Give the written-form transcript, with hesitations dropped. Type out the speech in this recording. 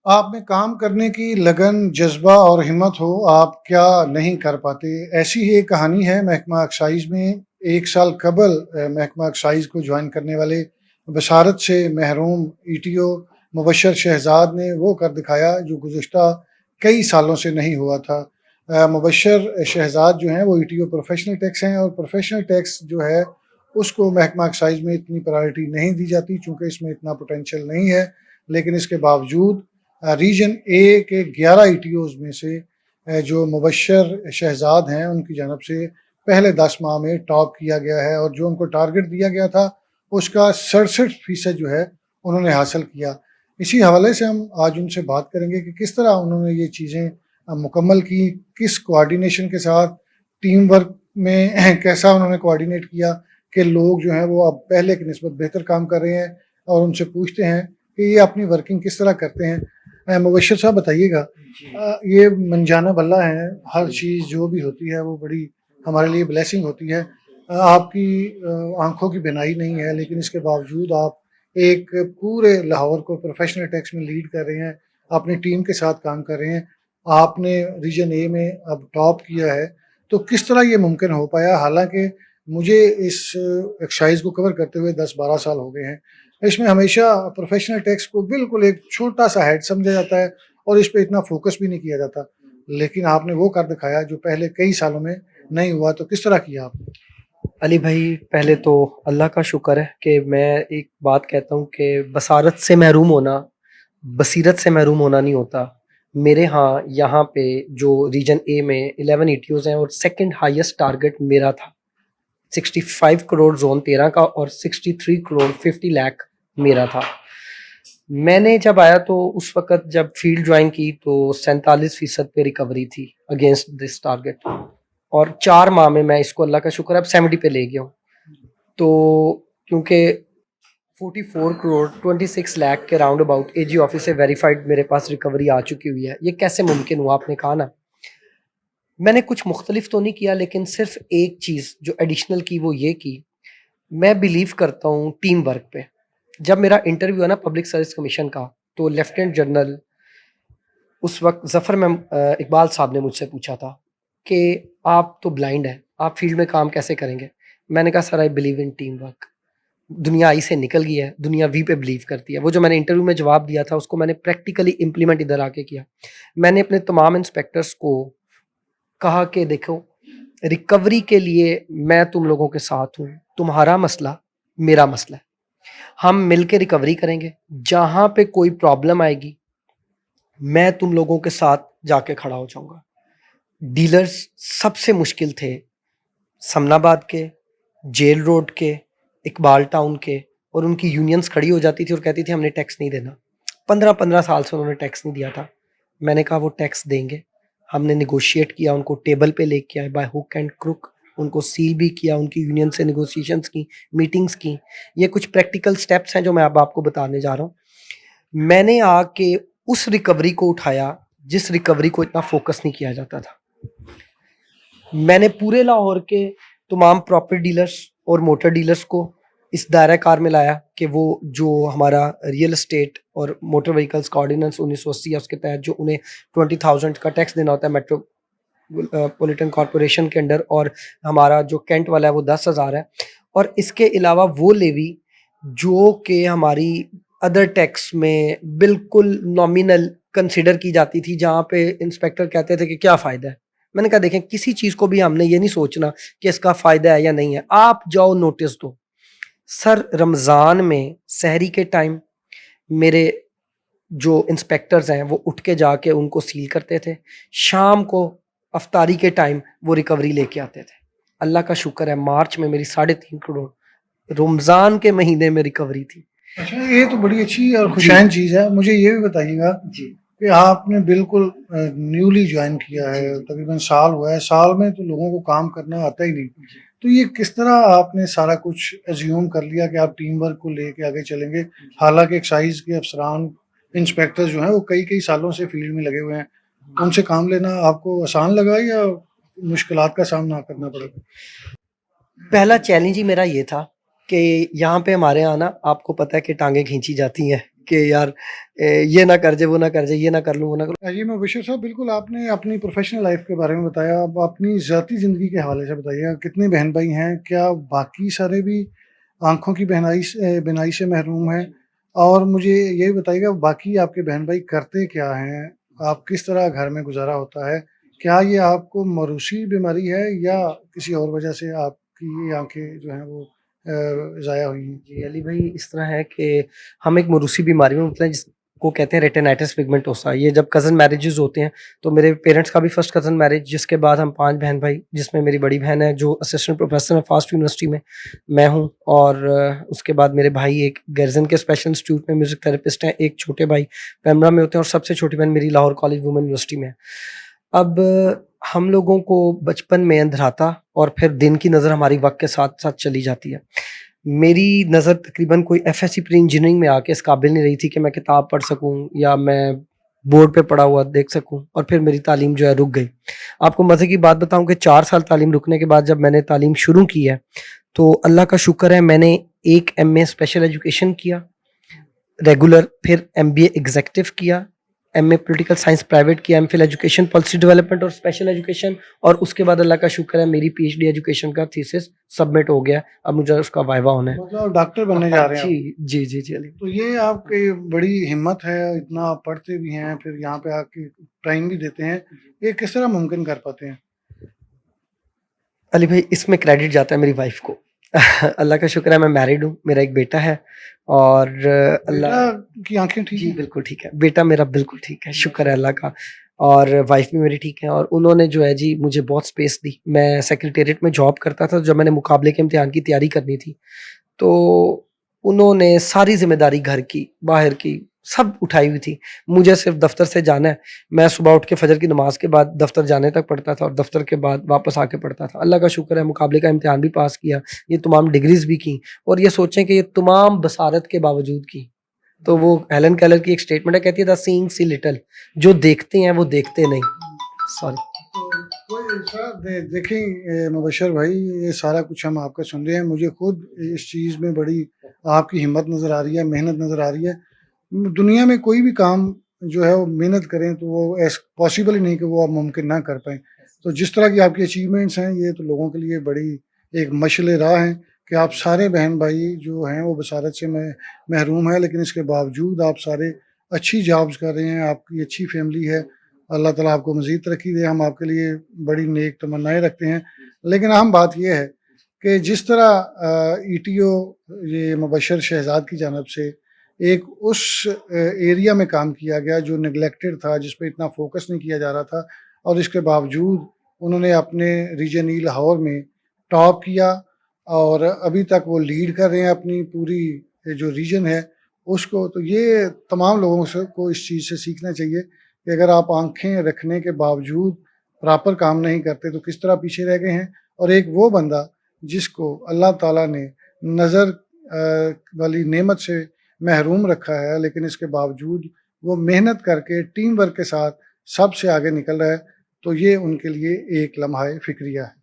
آپ میں کام کرنے کی لگن، جذبہ اور ہمت ہو، آپ کیا نہیں کر پاتے؟ ایسی ہی ایک کہانی ہے محکمہ ایکسائز میں۔ ایک سال قبل محکمہ ایکسائز کو جوائن کرنے والے بشارت سے محروم ای ٹی او مبشر شہزاد نے وہ کر دکھایا جو گزشتہ کئی سالوں سے نہیں ہوا تھا۔ مبشر شہزاد جو ہیں وہ E T O professional tax ہیں، اور پروفیشنل ٹیکس جو ہے اس کو محکمہ ایکسائز میں اتنی پرائرٹی نہیں دی جاتی چونکہ اس میں اتنا پوٹینشیل نہیں ہے، لیکن اس کے باوجود ریجن اے کے 11 ای ٹی اوز میں سے جو مبشر شہزاد ہیں ان کی جانب سے پہلے 10 ماہ میں ٹاپ کیا گیا ہے، اور جو ان کو ٹارگٹ دیا گیا تھا اس کا 67% جو ہے انہوں نے حاصل کیا۔ اسی حوالے سے ہم آج ان سے بات کریں گے کہ کس طرح انہوں نے یہ چیزیں مکمل کی، کس کوآرڈینیشن کے ساتھ، ٹیم ورک میں کیسا انہوں نے کوآرڈینیٹ کیا کہ لوگ جو ہیں وہ اب پہلے کی نسبت بہتر کام کر رہے ہیں، اور ان سے پوچھتے ہیں کہ یہ اپنی ورکنگ کس طرح کرتے ہیں۔ مبشر صاحب بتائیے گا، یہ منجانہ بلہ ہے، ہر چیز جو بھی ہوتی ہے وہ بڑی ہمارے لیے بلیسنگ ہوتی ہے۔ آپ کی آنکھوں کی بینائی نہیں ہے، لیکن اس کے باوجود آپ ایک پورے لاہور کو پروفیشنل ٹیکس میں لیڈ کر رہے ہیں، اپنی ٹیم کے ساتھ کام کر رہے ہیں، آپ نے ریجن اے میں اب ٹاپ کیا ہے، تو کس طرح یہ ممکن ہو پایا؟ حالانکہ مجھے اس ایکسائز کو کور کرتے ہوئے 10-12 سال ہو گئے ہیں، اس میں ہمیشہ پروفیشنل ٹیکس کو بالکل ایک چھوٹا سا ہیڈ سمجھا جاتا ہے اور اس پہ اتنا فوکس بھی نہیں کیا جاتا، لیکن آپ نے وہ کر دکھایا جو پہلے کئی سالوں میں نہیں ہوا۔ تو کس طرح کیا آپ نے؟ علی بھائی، پہلے تو اللہ کا شکر ہے کہ میں ایک بات کہتا ہوں کہ بصارت سے محروم ہونا بصیرت سے محروم ہونا نہیں ہوتا۔ میرے ہاں یہاں پہ جو ریجن اے میں 11 ای ٹی اوز ہیں، اور سیکنڈ ہائیسٹ ٹارگٹ میرا تھا 65 کروڑ زون 13 کا، اور 63 کروڑ 50 لاکھ میرا تھا۔ میں نے جب آیا تو اس وقت جب فیلڈ جوائن کی تو 47% پہ ریکوری تھی اگینسٹ دس ٹارگٹ، اور 4 ماہ میں میں اس کو اللہ کا شکر اب 70 پہ لے گیا ہوں۔ تو کیونکہ 44 کروڑ 26 لاکھ کے round about A G office سے ویریفائڈ میرے پاس ریکوری آ چکی ہوئی ہے۔ یہ کیسے ممکن ہوا؟ آپ نے کہا نا، میں نے کچھ مختلف تو نہیں کیا، لیکن صرف ایک چیز جو ایڈیشنل کی وہ یہ کی، میں بلیو کرتا ہوں ٹیم ورک پہ۔ جب میرا انٹرویو ہے نا پبلک سروس کمیشن کا، تو لیفٹیننٹ جنرل اس وقت ظفر میں اقبال صاحب نے مجھ سے پوچھا تھا کہ آپ تو بلائنڈ ہیں، آپ فیلڈ میں کام کیسے کریں گے؟ میں نے کہا sir, I believe in team work. دنیا آئی سے نکل گئی ہے، دنیا وی پہ بلیو کرتی ہے۔ وہ جو میں نے انٹرویو میں جواب دیا تھا اس کو میں نے پریکٹیکلی امپلیمنٹ ادھر آ کے کیا۔ میں نے اپنے تمام انسپیکٹرز کو کہا کہ دیکھو، ریکوری کے لیے میں تم لوگوں کے ساتھ ہوں، تمہارا مسئلہ میرا مسئلہ ہے، ہم مل کے ریکوری کریں گے۔ جہاں پہ کوئی پرابلم آئے گی میں تم لوگوں کے ساتھ جا کے کھڑا ہو جاؤں گا۔ ڈیلرز سب سے مشکل تھے، سمن آباد کے، جیل روڈ کے، اقبال ٹاؤن کے، اور ان کی یونینز کھڑی ہو جاتی تھی اور کہتی تھی ہم نے ٹیکس نہیں دینا۔ 15 سال سے انہوں نے ٹیکس نہیں دیا تھا۔ میں نے کہا وہ ٹیکس دیں گے۔ ہم نے نیگوشیٹ کیا، ان کو ٹیبل پہ لے کے آئے بائی ہک اینڈ کروک، ان کو سیل بھی کیا، ان کی یونین سے نیگوسیشنز کی، میٹنگز کی۔ یہ کچھ پریکٹیکل سٹیپس ہیں جو میں اب آپ کو بتانے جا رہا ہوں۔ میں نے آ کے اس ریکوری کو اٹھایا جس ریکوری کو اتنا فوکس نہیں کیا جاتا تھا۔ میں نے پورے لاہور کے تمام پراپرٹی ڈیلرز اور موٹر ڈیلرز کو اس دائرہ کار میں لایا کہ وہ جو ہمارا ریئل اسٹیٹ اور موٹر وہیکلز کا آرڈیننس 1980 ہے اس کے تحت جو انہیں 20,000 کا ٹیکس دینا ہوتا ہے میٹرو پولیٹن کارپوریشن کے انڈر، اور ہمارا جو کینٹ والا ہے وہ 10,000 ہے، اور اس کے علاوہ وہ لیوی جو کہ ہماری ادر ٹیکس میں بالکل نامینل کنسیڈر کی جاتی تھی، جہاں پہ انسپیکٹر کہتے تھے کہ کیا فائدہ ہے۔ میں نے کہا دیکھیں، کسی چیز کو بھی ہم نے یہ نہیں سوچنا کہ اس کا فائدہ ہے یا نہیں ہے، آپ جاؤ نوٹس دو۔ سر، رمضان میں سحری کے ٹائم میرے جو انسپیکٹرز ہیں وہ اٹھ کے جا کے ان کو سیل کرتے تھے، شام کو افطاری کے ٹائم وہ ریکوری لے کے آتے تھے۔ اللہ کا شکر ہے مارچ میں میری 3.5 کروڑ رمضان کے مہینے میں ریکوری تھی۔ اچھا، یہ تو بڑی اچھی اور خوشائن چیز ہے۔ مجھے یہ بھی بتائیے گا کہ آپ نے بالکل نیولی جوائن کیا ہے، تقریباً سال ہوا ہے، سال میں تو لوگوں کو کام کرنا آتا ہی نہیں، تو یہ کس طرح آپ نے سارا کچھ ایزیوم کر لیا کہ آپ ٹیم ورک کو لے کے آگے چلیں گے؟ حالانکہ ایکسائز کے افسران، انسپیکٹر جو ہیں وہ کئی سالوں سے فیلڈ میں لگے ہوئے ہیں، ان سے کام لینا آپ کو آسان لگا یا مشکلات کا سامنا کرنا پڑا؟ پہلا چیلنج ہی میرا یہ تھا کہ یہاں پہ ہمارے یہاں نا، آپ کو پتہ ہے کہ ٹانگیں کھینچی جاتی ہیں، کہ یار یہ نہ کر جائے وہ نہ کر جائے، یہ نہ کر لوں وہ نہ کر جی مبشر صاحب، بالکل آپ نے اپنی پروفیشنل لائف کے بارے میں بتایا، اب اپنی ذاتی زندگی کے حوالے سے بتائیے، کتنے بہن بھائی ہیں؟ کیا باقی سارے بھی آنکھوں کی بینائی سے محروم ہیں؟ اور مجھے یہ بھی بتائیے گا باقی آپ کے بہن بھائی کرتے کیا ہیں؟ آپ کس طرح گھر میں گزارا ہوتا ہے؟ کیا یہ آپ کو موروثی بیماری ہے یا کسی اور وجہ سے آپ کی یہ آنکھیں جو ہیں وہ ضائع ہوئی ہیں؟ جی علی بھائی، اس طرح ہے کہ ہم ایک موروثی بیماری میں مبتلا ہیں جس کو کہتے ہیں ریٹینائٹس پگمنٹوسا. یہ جب کزن میرجز ہوتے ہیں تو میرے پیرنٹس کا بھی فرسٹ کزن میرج، جس کے بعد ہم 5 بہن بھائی، جس میں میری بڑی بہن ہے جو اسسٹنٹ پروفیسر ہے فاسٹ یونیورسٹی میں ہوں، اور اس کے بعد میرے بھائی ایک گرزن کے اسپیشل انسٹیٹیوٹ میں میوزک تھراپسٹ ہیں، ایک چھوٹے بھائی پیمرا میں ہوتے ہیں، اور سب سے چھوٹی بہن میری لاہور کالج وومن یونیورسٹی میں ہے. اب ہم لوگوں کو بچپن میں اندھراتا اور پھر دن کی نظر ہماری وقت کے ساتھ ساتھ چلی جاتی ہے. میری نظر تقریباً کوئی F S C pre engineering میں آ کے اس قابل نہیں رہی تھی کہ میں کتاب پڑھ سکوں یا میں بورڈ پہ پڑھا ہوا دیکھ سکوں، اور پھر میری تعلیم جو ہے رک گئی. آپ کو مزے کی بات بتاؤں کہ 4 سال تعلیم رکنے کے بعد جب میں نے تعلیم شروع کی ہے تو اللہ کا شکر ہے میں نے ایک ایم اے اسپیشل ایجوکیشن کیا ریگولر، پھر ایم بی اے ایگزیکٹو کیا، M A political science private کیا، M Phil education policy development اور اسپیشل ایجوکیشن، اور اس کے بعد اللہ کا شکر ہے میری پی ایچ ڈی ایجوکیشن کا تھیسس سبمٹ ہو گیا. اب مجھے اس کا وائوا ہونا ہے. مطلب ڈاکٹر بننے جا رہے ہیں جی آپ؟ جی جی جی علی. تو یہ آپ کی بڑی ہمت ہے، اتنا آپ پڑھتے بھی ہیں پھر یہاں پہ آ کے ٹائم بھی دیتے ہیں، یہ کس طرح ممکن کر پاتے ہیں؟ علی بھائی، اس میں کریڈٹ جاتا ہے میری وائف کو. اللہ کا شکر ہے میں میرڈ ہوں، میرا ایک بیٹا ہے، اور اللہ بیٹا کی آنکھیں ٹھیک جی ہیں؟ بالکل ٹھیک ہے، بیٹا میرا بالکل ٹھیک ہے، شکر ہے اللہ کا. اور وائف بھی میری ٹھیک ہے، اور انہوں نے جو ہے جی مجھے بہت سپیس دی. میں سیکریٹریٹ میں جاب کرتا تھا، جب میں نے مقابلے کے امتحان کی تیاری کرنی تھی تو انہوں نے ساری ذمہ داری گھر کی باہر کی سب اٹھائی ہوئی تھی. مجھے صرف دفتر سے جانا ہے، میں صبح اٹھ کے فجر کی نماز کے بعد دفتر جانے تک پڑھتا تھا اور دفتر کے بعد واپس آ کے پڑھتا تھا. اللہ کا شکر ہے مقابلے کا امتحان بھی پاس کیا، یہ تمام ڈگریز بھی کی، اور یہ سوچیں کہ یہ تمام بصارت کے باوجود کی. تو وہ ہیلن کیلر کی ایک سٹیٹمنٹ ہے، کہتی ہے دا سینگ سی لٹل، جو دیکھتے ہیں وہ دیکھتے نہیں. سوری. دیکھیں مبشر بھائی، یہ سارا کچھ ہم آپ کا سن رہے ہیں، مجھے خود اس چیز میں بڑی آپ کی ہمت نظر آ رہی ہے، محنت نظر آ رہی ہے. دنیا میں کوئی بھی کام جو ہے وہ محنت کریں تو وہ پاسبل ہی نہیں کہ وہ آپ ممکن نہ کر پائیں. تو جس طرح کی آپ کی اچیومنٹس ہیں یہ تو لوگوں کے لیے بڑی ایک مشعل راہ ہیں کہ آپ سارے بہن بھائی جو ہیں وہ بصارت سے محروم ہیں، لیکن اس کے باوجود آپ سارے اچھی جابز کر رہے ہیں، آپ کی اچھی فیملی ہے. اللہ تعالیٰ آپ کو مزید ترقی دے، ہم آپ کے لیے بڑی نیک تمنائیں رکھتے ہیں. لیکن اہم بات یہ ہے کہ جس طرح ای ٹی او یہ مبشر شہزاد کی جانب سے ایک اس ایریا میں کام کیا گیا جو نگلیکٹڈ تھا، جس پہ اتنا فوکس نہیں کیا جا رہا تھا، اور اس کے باوجود انہوں نے اپنے ریجن ای لاہور میں ٹاپ کیا، اور ابھی تک وہ لیڈ کر رہے ہیں اپنی پوری جو ریجن ہے اس کو. تو یہ تمام لوگوں کو اس چیز سے سیکھنا چاہیے کہ اگر آپ آنکھیں رکھنے کے باوجود پراپر کام نہیں کرتے تو کس طرح پیچھے رہ گئے ہیں. اور ایک وہ بندہ جس کو اللہ تعالیٰ نے نظر والی نعمت سے محروم رکھا ہے، لیکن اس کے باوجود وہ محنت کر کے ٹیم ورک کے ساتھ سب سے آگے نکل رہا ہے، تو یہ ان کے لیے ایک لمحہ فکریہ ہے.